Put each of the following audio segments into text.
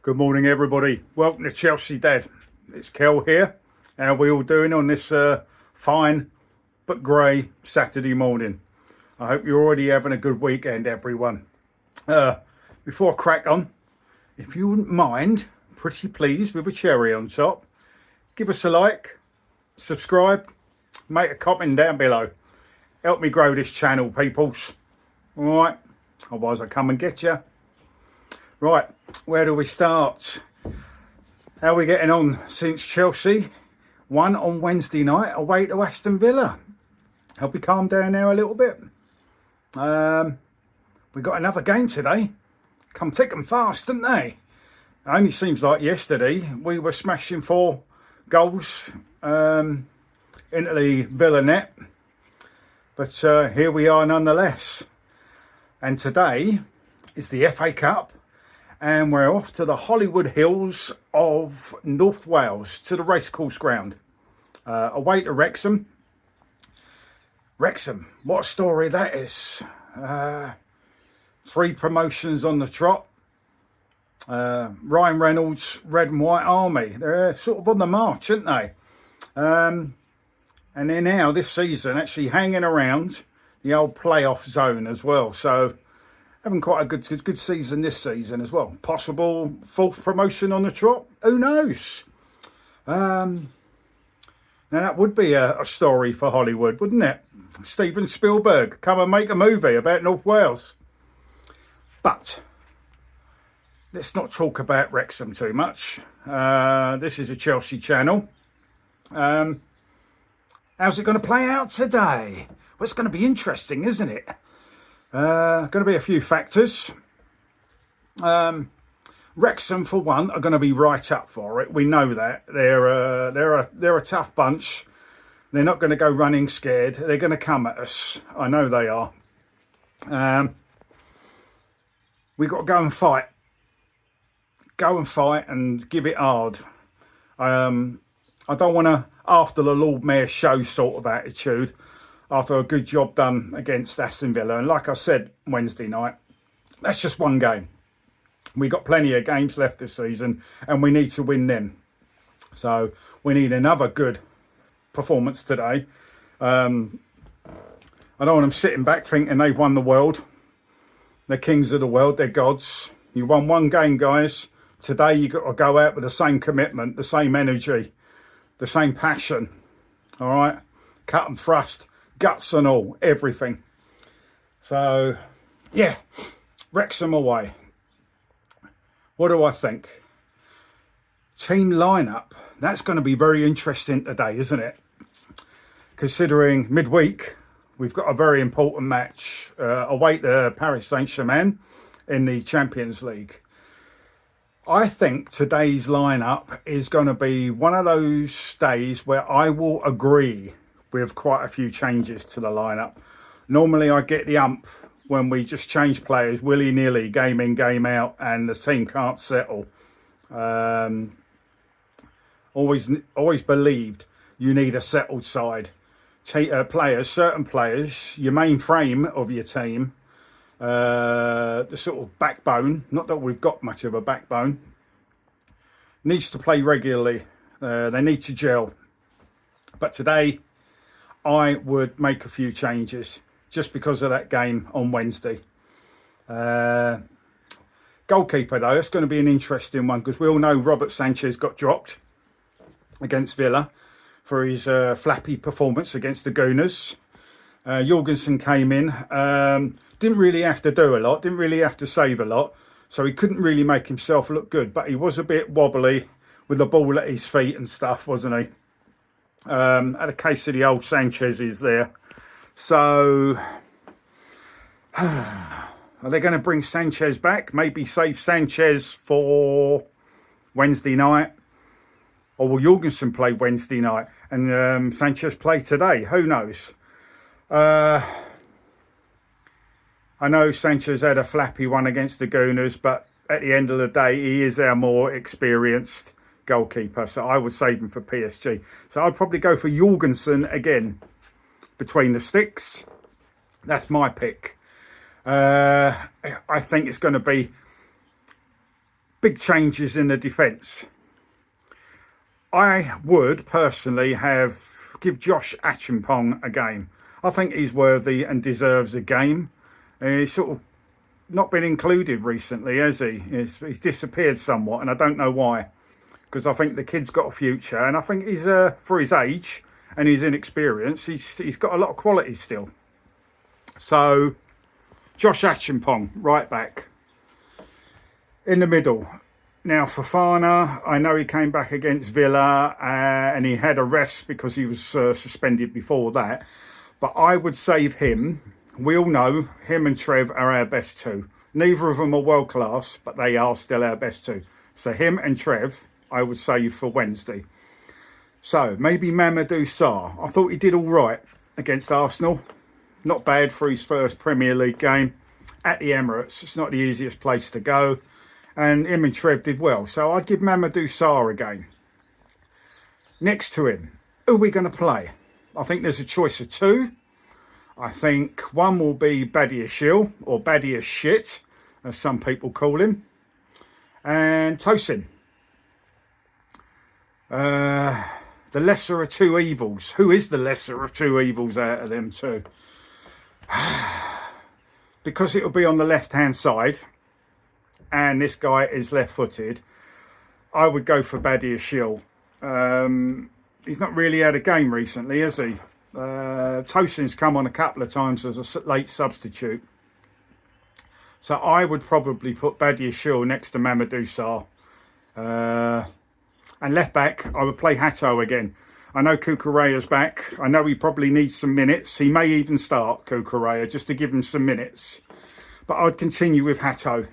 Good morning, everybody. Welcome to Chelsea Dad. It's Kel here. How are we all doing on this fine but grey Saturday morning? I hope you're already having a good weekend, everyone. Before I crack on, if you wouldn't mind, pretty please, with a cherry on top, give us a like, subscribe, make a comment down below. Help me grow this channel, peoples. All right, otherwise I come and get you. Right, where do we start? How are we getting on since Chelsea won on Wednesday night away to Aston Villa? Hope we calm down now a little bit. We got another game today. Come thick and fast, didn't they? It only seems like yesterday we were smashing 4 goals into the Villa net. But here we are nonetheless. And today is the FA Cup. And we're off to the Hollywood Hills of North Wales, to the racecourse ground, away to Wrexham. Wrexham, what a story that is. 3 promotions on the trot. Ryan Reynolds' Red and White Army, they're sort of on the march, aren't they? And they're now, this season, actually hanging around the old playoff zone as well. So having quite a good season this season as well. Possible 4th promotion on the trot. Who knows? Now that would be a story for Hollywood, wouldn't it? Steven Spielberg, come and make a movie about North Wales. But let's not talk about Wrexham too much. This is a Chelsea channel. How's it going to play out today? Well, it's going to be interesting, isn't it? Going to be a few factors. Wrexham, for one, are going to be right up for it. We know that they're a tough bunch. They're not going to go running scared. They're going to come at us. I know they are. We've got to go and fight. Go and fight and give it hard. I don't want to after the Lord Mayor show sort of attitude. After a good job done against Aston Villa. And like I said Wednesday night, that's just one game. We've got plenty of games left this season and we need to win them. So we need another good performance today. I don't want them sitting back thinking they've won the world. They're kings of the world, they're gods. You won one game, guys. Today you've got to go out with the same commitment, the same energy, the same passion. All right? Cut and thrust. Guts and all, everything. So, yeah, Wrexham away. What do I think? Team lineup. That's going to be very interesting today, isn't it? Considering midweek, we've got a very important match away to Paris Saint-Germain in the Champions League. I think today's lineup is going to be one of those days where I will agree with quite a few changes to the lineup. Normally I get the ump when we just change players willy-nilly, game in, game out, and the team can't settle. Always believed you need a settled side. Certain players, your main frame of your team, the sort of backbone, not that we've got much of a backbone, needs to play regularly. They need to gel. But today, I would make a few changes just because of that game on Wednesday. Goalkeeper, though, that's going to be an interesting one because we all know Robert Sanchez got dropped against Villa for his flappy performance against the Gooners. Jorgensen came in, didn't really have to do a lot, didn't really have to save a lot, so he couldn't really make himself look good, but he was a bit wobbly with the ball at his feet and stuff, wasn't he? Had a case of the old Sanchez's there. So, are they going to bring Sanchez back? Maybe save Sanchez for Wednesday night? Or will Jorgensen play Wednesday night and Sanchez play today? Who knows? I know Sanchez had a flappy one against the Gooners, but at the end of the day, he is our more experienced goalkeeper, so I would save him for PSG. So I'd probably go for Jorgensen again between the sticks. That's my pick. I think it's going to be big changes in the defence. I would personally give Josh Acheampong a game. I think he's worthy and deserves a game. He's sort of not been included recently, has he? He's disappeared somewhat, and I don't know why. Because I think the kid's got a future, and I think he's for his age and his inexperience, he's got a lot of quality still. So, Josh Acheampong, right back. In the middle. Now, Fofana, I know he came back against Villa and he had a rest because he was suspended before that. But I would save him. We all know him and Trev are our best two. Neither of them are world class, but they are still our best two. So him and Trev, I would save for Wednesday. So maybe Mamadou Sarr. I thought he did all right against Arsenal. Not bad for his first Premier League game at the Emirates. It's not the easiest place to go. And him and Trev did well. So I'd give Mamadou Sarr a game. Next to him, who are we going to play? I think there's a choice of two. I think one will be Badiashile, or Badiashit, as some people call him. And Tosin. The lesser of two evils. Who is the lesser of two evils out of them two? Because it'll be on the left-hand side, and this guy is left-footed, I would go for Badiashile. He's not really had a game recently, has he? Tosin's come on a couple of times as a late substitute. So I would probably put Badiashile next to Mamadou Sarr. And left back, I would play Hato again. I know Cucurella's back. I know he probably needs some minutes. He may even start Cucurella just to give him some minutes. But I'd continue with Hato.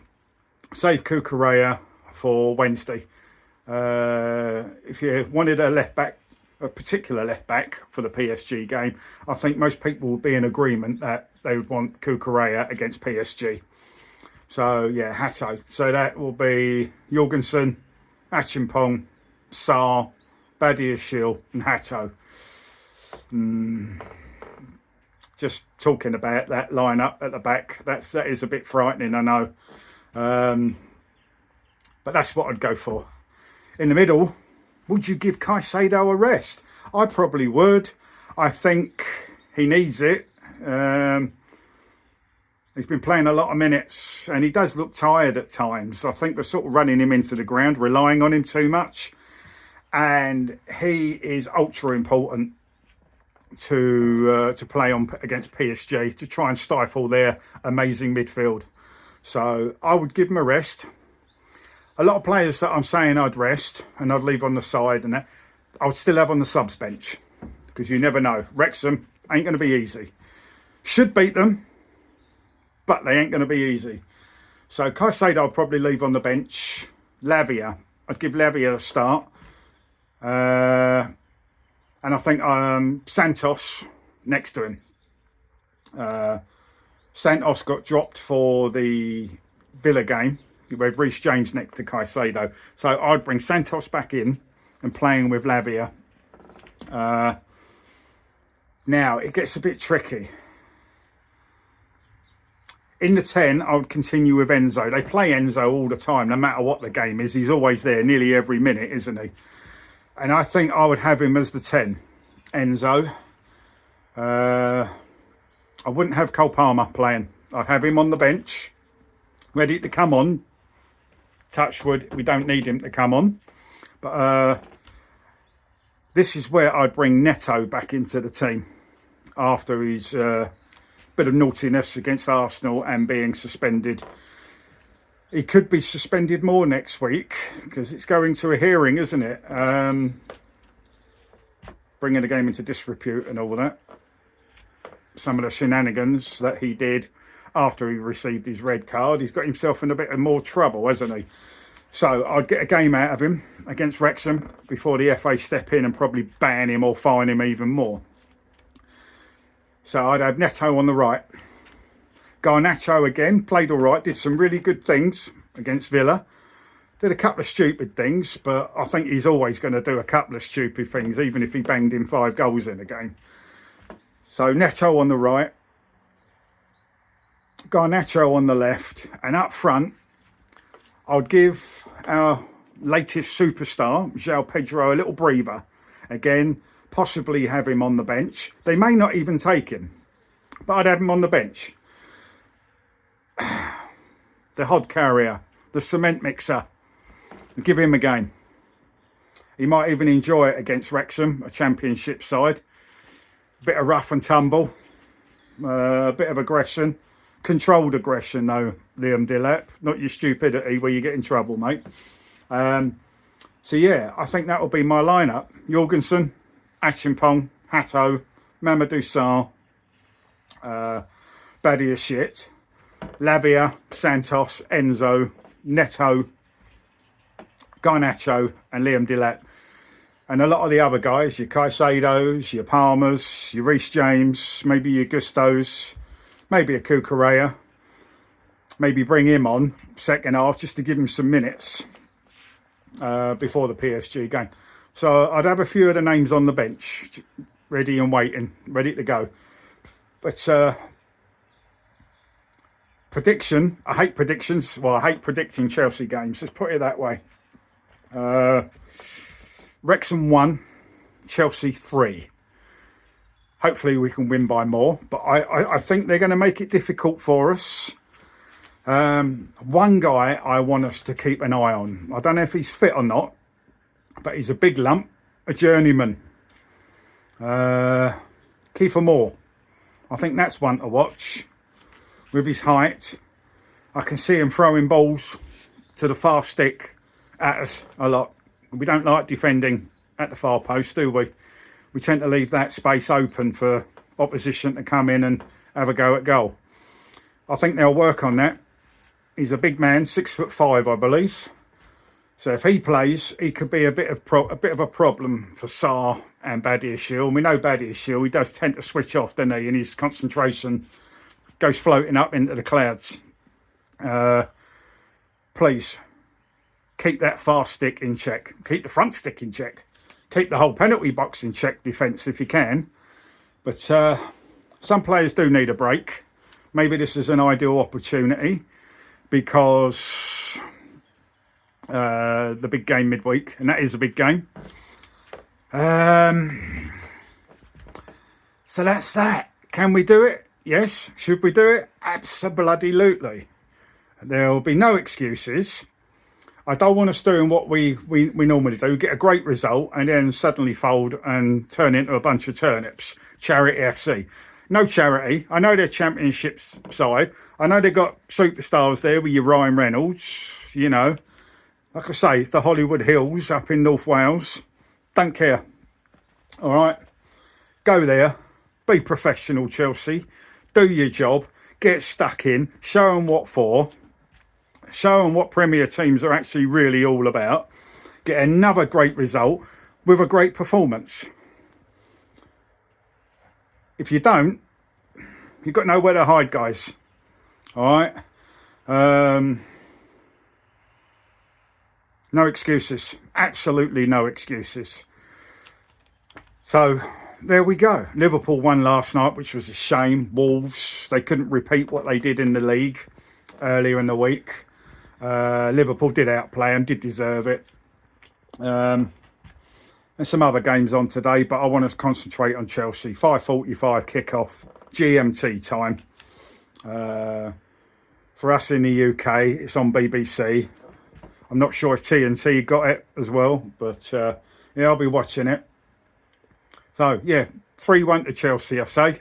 Save Cucurella for Wednesday. If you wanted a left back, a particular left back for the PSG game, I think most people would be in agreement that they would want Cucurella against PSG. So yeah, Hato. So that will be Jorgensen, Acheampong, Sarr, Badiashile and Hato. Just talking about that lineup at the back, that is a bit frightening, I know. But that's what I'd go for. In the middle, would you give Caicedo a rest? I probably would. I think he needs it. He's been playing a lot of minutes and he does look tired at times. I think we're sort of running him into the ground, relying on him too much. And he is ultra important to play on against PSG to try and stifle their amazing midfield. So I would give him a rest. A lot of players that I'm saying I'd rest and I'd leave on the side and that, I would still have on the subs bench because you never know. Wrexham ain't going to be easy. Should beat them, but they ain't going to be easy. So Caicedo I'll probably leave on the bench. Lavia, I'd give Lavia a start. And I think Santos next to him. Santos got dropped for the Villa game with Reece James next to Caicedo. So I'd bring Santos back in and playing with Lavia. Now it gets a bit tricky. In the 10, I would continue with Enzo. They play Enzo all the time, no matter what the game is. He's always there nearly every minute, isn't he? And I think I would have him as the 10, Enzo. I wouldn't have Cole Palmer playing. I'd have him on the bench, ready to come on. Touchwood, we don't need him to come on. But this is where I'd bring Neto back into the team after his bit of naughtiness against Arsenal and being suspended. He could be suspended more next week because it's going to a hearing, isn't it? Bringing the game into disrepute and all that. Some of the shenanigans that he did after he received his red card. He's got himself in a bit of more trouble, hasn't he? So I'd get a game out of him against Wrexham before the FA step in and probably ban him or fine him even more. So I'd have Neto on the right. Garnacho again, played all right, did some really good things against Villa. Did a couple of stupid things, but I think he's always going to do a couple of stupid things, even if he banged in 5 goals in a game. So Neto on the right. Garnacho on the left. And up front, I'd give our latest superstar, João Pedro, a little breather. Again, possibly have him on the bench. They may not even take him, but I'd have him on the bench. The hod carrier, the cement mixer. Give him a game. He might even enjoy it against Wrexham, a championship side. Bit of rough and tumble, a bit of aggression. Controlled aggression though, Liam Delap. Not your stupidity where you get in trouble, mate. So yeah, I think that will be my lineup. Jorgensen, Achimpong, Hatto, Mamadou Sarr, Badia Shit, Lavia, Santos, Enzo, Neto, Garnacho and Liam Delap. And a lot of the other guys, your Caicedos, your Palmers, your Reece James, maybe your Gustos, maybe a Cucurella. Maybe bring him on second half just to give him some minutes before the PSG game. So I'd have a few of the names on the bench, ready and waiting, ready to go. But prediction, I hate predictions. Well, I hate predicting Chelsea games. Let's put it that way. Wrexham 1, Chelsea 3. Hopefully we can win by more, but I think they're going to make it difficult for us. One guy I want us to keep an eye on. I don't know if he's fit or not, but he's a big lump, a journeyman. Kiefer Moore. I think that's one to watch. With his height, I can see him throwing balls to the far stick at us a lot. We don't like defending at the far post, do we? We tend to leave that space open for opposition to come in and have a go at goal. I think they'll work on that. He's a big man, 6'5", I believe. So if he plays, he could be a bit of a problem for Sarr and Badiashile. We know Badiashile, he does tend to switch off, doesn't he? And his concentration goes floating up into the clouds. Please, keep that far stick in check. Keep the front stick in check. Keep the whole penalty box in check, defence, if you can. But some players do need a break. Maybe this is an ideal opportunity because the big game midweek, and that is a big game. So that's that. Can we do it? Yes. Should we do it? Absolutely. There will be no excuses. I don't want us doing what we normally do, get a great result and then suddenly fold and turn into a bunch of turnips. Charity FC. No charity. I know they're championship side. I know they've got superstars there with your Ryan Reynolds, you know. Like I say, it's the Hollywood Hills up in North Wales. Don't care. All right. Go there. Be professional, Chelsea. Do your job. Get stuck in. Show them what for. Show them what Premier teams are actually really all about. Get another great result with a great performance. If you don't, you've got nowhere to hide, guys. All right. No excuses. Absolutely no excuses. So there we go. Liverpool won last night, which was a shame. Wolves, they couldn't repeat what they did in the league earlier in the week. Liverpool did outplay them, did deserve it. There's some other games on today, but I want to concentrate on Chelsea. 5:45 kickoff, GMT time. For us in the UK, it's on BBC. I'm not sure if TNT got it as well, but yeah, I'll be watching it. So yeah, 3-1 to Chelsea, I say.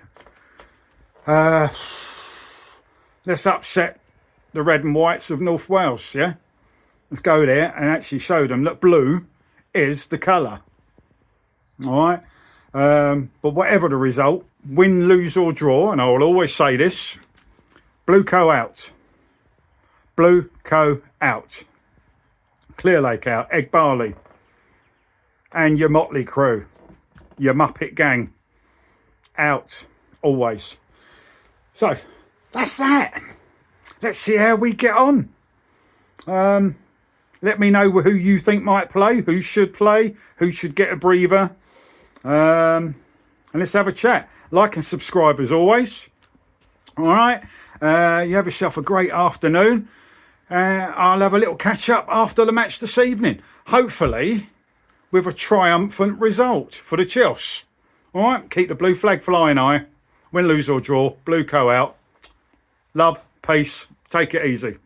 Let's upset the red and whites of North Wales, yeah? Let's go there and actually show them that blue is the colour. All right? But whatever the result, win, lose or draw, and I will always say this, Blueco out. Blueco out. Clear Lake out. Egg Barley. And your motley crew. Your Muppet gang. Out. Always. So, that's that. Let's see how we get on. Let me know who you think might play, who should get a breather. And let's have a chat. Like and subscribe as always. All right. You have yourself a great afternoon. I'll have a little catch up after the match this evening. Hopefully with a triumphant result for the Chelsea. All right, keep the blue flag flying high. Win, lose or draw, Blueco out. Love, peace, take it easy.